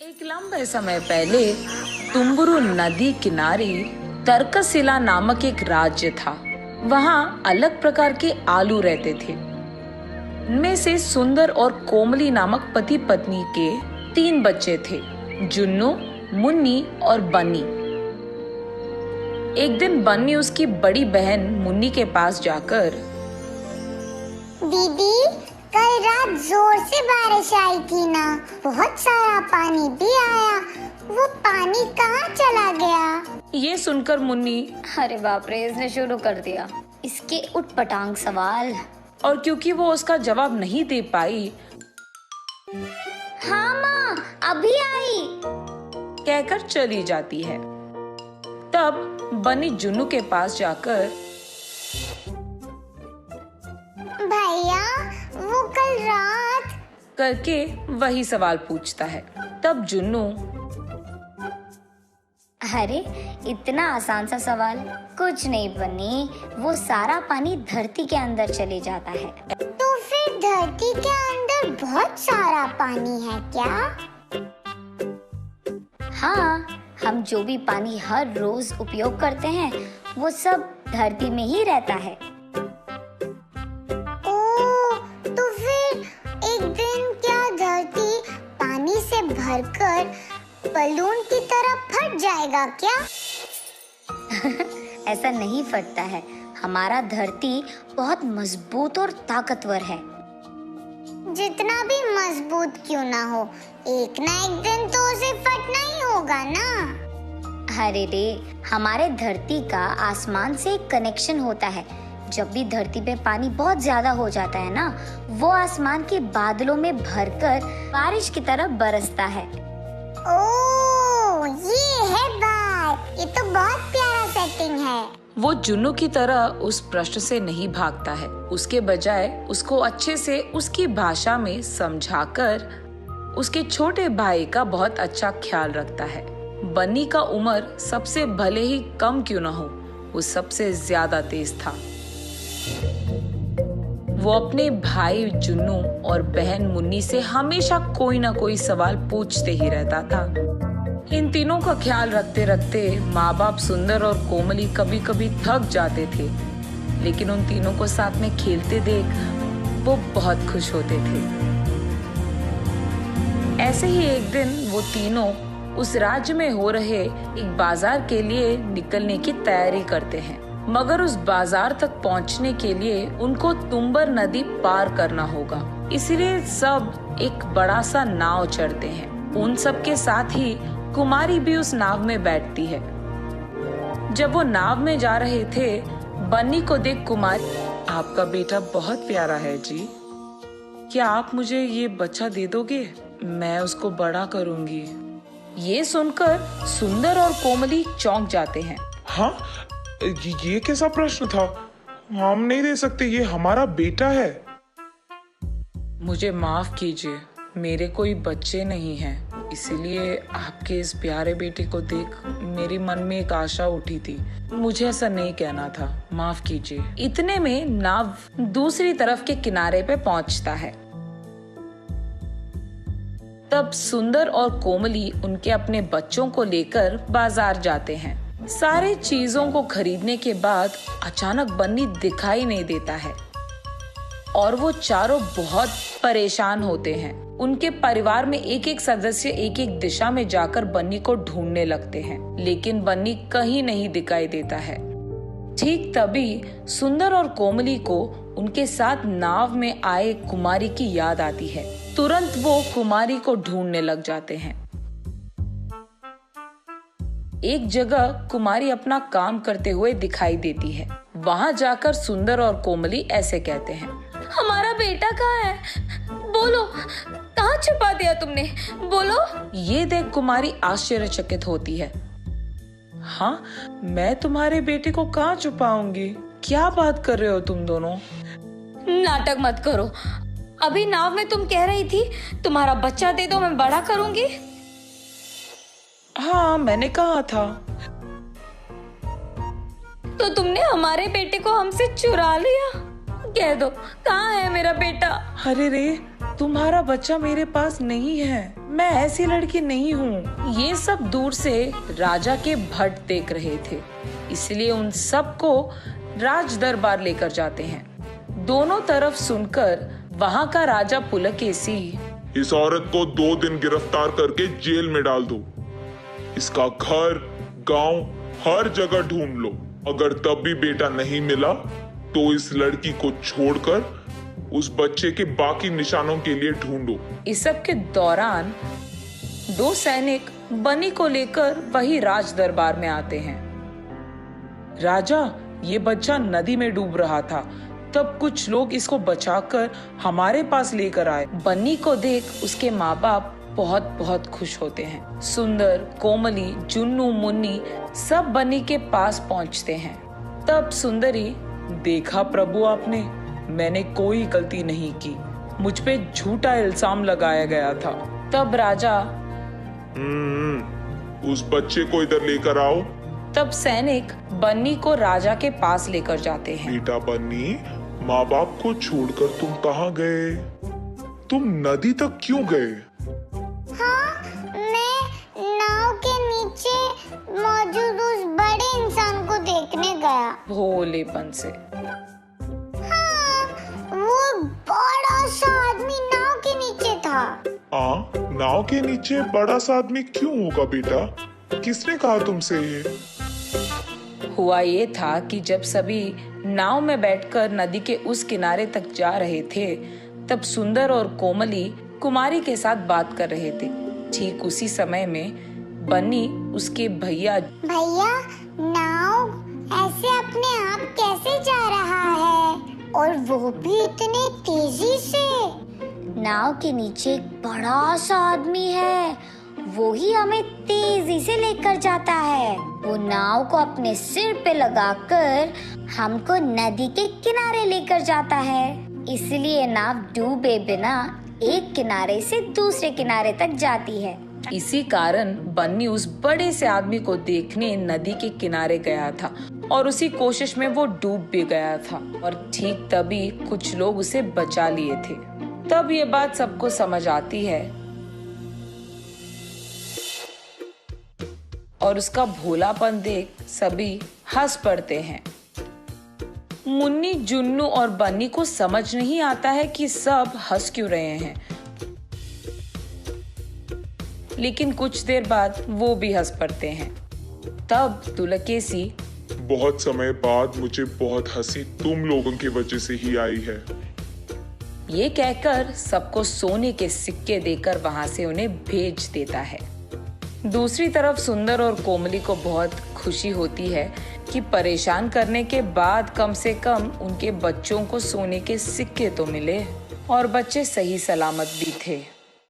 एक लंबे समय पहले तुम्बुरु नदी किनारे तर्कशिला नामक एक राज्य था। वहाँ अलग प्रकार के आलू रहते थे। उनमें से सुंदर और कोमली नामक पति पत्नी के 3 बच्चे थे, जुन्नू, मुन्नी और बन्नी। एक दिन बन्नी उसकी बड़ी बहन मुन्नी के पास जाकर, दीदी, कल रात जोर से बारिश आई थी ना, बहुत सारा पानी भी आया। वो पानी कहाँ चला गया? ये सुनकर मुन्नी, अरे बाप रे, इसने शुरू कर दिया इसके उटपटांग सवाल। और क्योंकि वो उसका जवाब नहीं दे पाई, हाँ माँ, अभी आई, कहकर चली जाती है। तब बन्नी जुन्नू के पास जाकर, भैया, वो कल रात करके वही सवाल पूछता है। तब जुन्नू, अरे इतना आसान सा सवाल, कुछ नहीं बनी, वो सारा पानी धरती के अंदर चले जाता है। तो फिर धरती के अंदर बहुत सारा पानी है क्या? हाँ, हम जो भी पानी हर रोज उपयोग करते हैं वो सब धरती में ही रहता है। ओह, तो फिर एक दिन क्या धरती पानी से भरकर बलून की तरह फट जाएगा क्या? ऐसा नहीं फटता है, हमारा धरती बहुत मजबूत और ताकतवर है। जितना भी मजबूत क्यों ना हो, एक ना एक दिन तो उसे फटना ही होगा ना। अरे रे, हमारे धरती का आसमान से एक कनेक्शन होता है। जब भी धरती पे पानी बहुत ज्यादा हो जाता है ना, वो आसमान के बादलों में भरकर बारिश की तरह बरसता है। ओह, ये है बात। ये तो बहुत प्यारा सेटिंग है। वो जुन्नू की तरह उस प्रश्न से नहीं भागता है। उसके बजाय उसको अच्छे से उसकी भाषा में समझाकर उसके छोटे भाई का बहुत अच्छा ख्याल रखता है। बन्नी का उम्र सबसे भले ही कम क्यों ना हो, वो सबसे ज्यादा तेज था। वो अपने भाई जुन्नू और बहन मुन्नी से हमेशा कोई ना कोई सवाल पूछते ही रहता था। इन तीनों का ख्याल रखते रखते माँ बाप सुंदर और कोमली कभी कभी थक जाते थे, लेकिन उन तीनों को साथ में खेलते देख वो बहुत खुश होते थे। ऐसे ही एक दिन वो तीनों उस राज्य में हो रहे एक बाजार के लिए निकलने की तैयारी करते हैं, मगर उस बाजार तक पहुंचने के लिए उनको तुम्बर नदी पार करना होगा। इसलिए सब एक बड़ा सा नाव चढ़ते हैं। उन सब के साथ ही कुमारी भी उस नाव में बैठती है। जब वो नाव में जा रहे थे, बन्नी को देख कुमारी, आपका बेटा बहुत प्यारा है जी, क्या आप मुझे ये बच्चा दे दोगे? मैं उसको बड़ा करूंगी। ये सुनकर सुंदर और कोमली चौंक जाते हैं। हाँ, ये कैसा प्रश्न था? हम नहीं दे सकते, ये हमारा बेटा है। मुझे माफ कीजिए, मेरे कोई बच्चे नहीं हैं, इसीलिए आपके इस प्यारे बेटे को देख मेरे मन में एक आशा उठी थी। मुझे ऐसा नहीं कहना था, माफ कीजिए। इतने में नाव दूसरी तरफ के किनारे पे पहुंचता है। तब सुंदर और कोमली उनके अपने बच्चों को लेकर बाजार जाते हैं। सारे चीजों को खरीदने के बाद अचानक बन्नी दिखाई नहीं देता है और वो चारों बहुत परेशान होते हैं। उनके परिवार में एक एक सदस्य एक एक दिशा में जाकर बन्नी को ढूंढने लगते हैं, लेकिन बन्नी कहीं नहीं दिखाई देता है। ठीक तभी सुंदर और कोमली को उनके साथ नाव में आए कुमारी की याद आती है। तुरंत वो कुमारी को ढूंढने लग जाते हैं। एक जगह कुमारी अपना काम करते हुए दिखाई देती है। वहाँ जाकर सुंदर और कोमली ऐसे कहते हैं, हमारा बेटा कहाँ है? बोलो, कहाँ छुपा दिया तुमने? बोलो। ये देख कुमारी आश्चर्यचकित होती है। हाँ, मैं तुम्हारे बेटे को कहाँ छुपाऊंगी? क्या बात कर रहे हो तुम दोनों? नाटक मत करो। अभी नाव में तुम कह रही थी तुम्हारा बच्चा दे दो, मैं बड़ा करूंगी। हाँ, मैंने कहा था। तो तुमने हमारे बेटे को हमसे चुरा लिया? कह दो कहाँ है मेरा बेटा। अरे रे, तुम्हारा बच्चा मेरे पास नहीं है, मैं ऐसी लड़की नहीं हूँ। ये सब दूर से राजा के भट देख रहे थे, इसलिए उन सबको राज दरबार लेकर जाते हैं। दोनों तरफ सुनकर वहाँ का राजा पुलकेशी, इस औरत को 2 दिन गिरफ्तार करके जेल में डाल दो। इसका घर, गांव, हर जगह ढूंढ लो। अगर तब भी बेटा नहीं मिला तो इस लड़की को छोड़कर उस बच्चे के बाकी निशानों के लिए ढूंढो। इस सब के दौरान 2 सैनिक बनी को लेकर वही राज दरबार में आते हैं। राजा, ये बच्चा नदी में डूब रहा था, तब कुछ लोग इसको बचाकर हमारे पास लेकर आए। बन्नी को देख उसके माँ बाप बहुत बहुत खुश होते हैं। सुंदर, कोमली, जुन्नू, मुन्नी सब बन्नी के पास पहुंचते हैं। तब सुंदरी, देखा प्रभु आपने, मैंने कोई गलती नहीं की, मुझ पे झूठा इल्जाम लगाया गया था। तब राजा, उस बच्चे को इधर लेकर आओ। तब सैनिक बन्नी को राजा के पास लेकर जाते हैं। बेटा बन्नी, माँ बाप को छोड़कर तुम कहाँ गए? तुम नदी तक क्यों गए? हाँ, मैं नाव के नीचे मौजूद उस बड़े इंसान को देखने गया। भोलेपन से। हाँ, वो बड़ा सा आदमी नाव के नीचे था। नाव के नीचे बड़ा सा आदमी क्यों होगा बेटा? किसने कहा तुमसे ये? हुआ ये था कि जब सभी नाव में बैठकर नदी के उस किनारे तक जा रहे थे, तब सुंदर और कोमली कुमारी के साथ बात कर रहे थे। ठीक उसी समय में बन्नी उसके भैया, नाव ऐसे अपने आप कैसे जा रहा है, और वो भी इतने तेजी से? नाव के नीचे एक बड़ा सा आदमी है, वो ही हमें तेजी से लेकर जाता है। वो नाव को अपने सिर पे लगाकर हमको नदी के किनारे लेकर जाता है, इसलिए नाव डूबे बिना एक किनारे से दूसरे किनारे तक जाती है। इसी कारण बन्नी उस बड़े से आदमी को देखने नदी के किनारे गया था और उसी कोशिश में वो डूब भी गया था, और ठीक तभी कुछ लोग उसे बचा लिए थे। तब ये बात सबको समझ आती है और उसका भोलापन देख सभी हंस पड़ते हैं। मुन्नी, जुन्नू और बन्नी को समझ नहीं आता है कि सब हंस क्यों रहे हैं, लेकिन कुछ देर बाद वो भी हंस पड़ते हैं। तब पुलकेशी, बहुत समय बाद मुझे बहुत हंसी तुम लोगों की वजह से ही आई है। ये कहकर सबको सोने के सिक्के देकर वहां से उन्हें भेज देता है। दूसरी तरफ सुंदर और कोमली को बहुत खुशी होती है कि परेशान करने के बाद कम से कम उनके बच्चों को सोने के सिक्के तो मिले और बच्चे सही सलामत भी थे।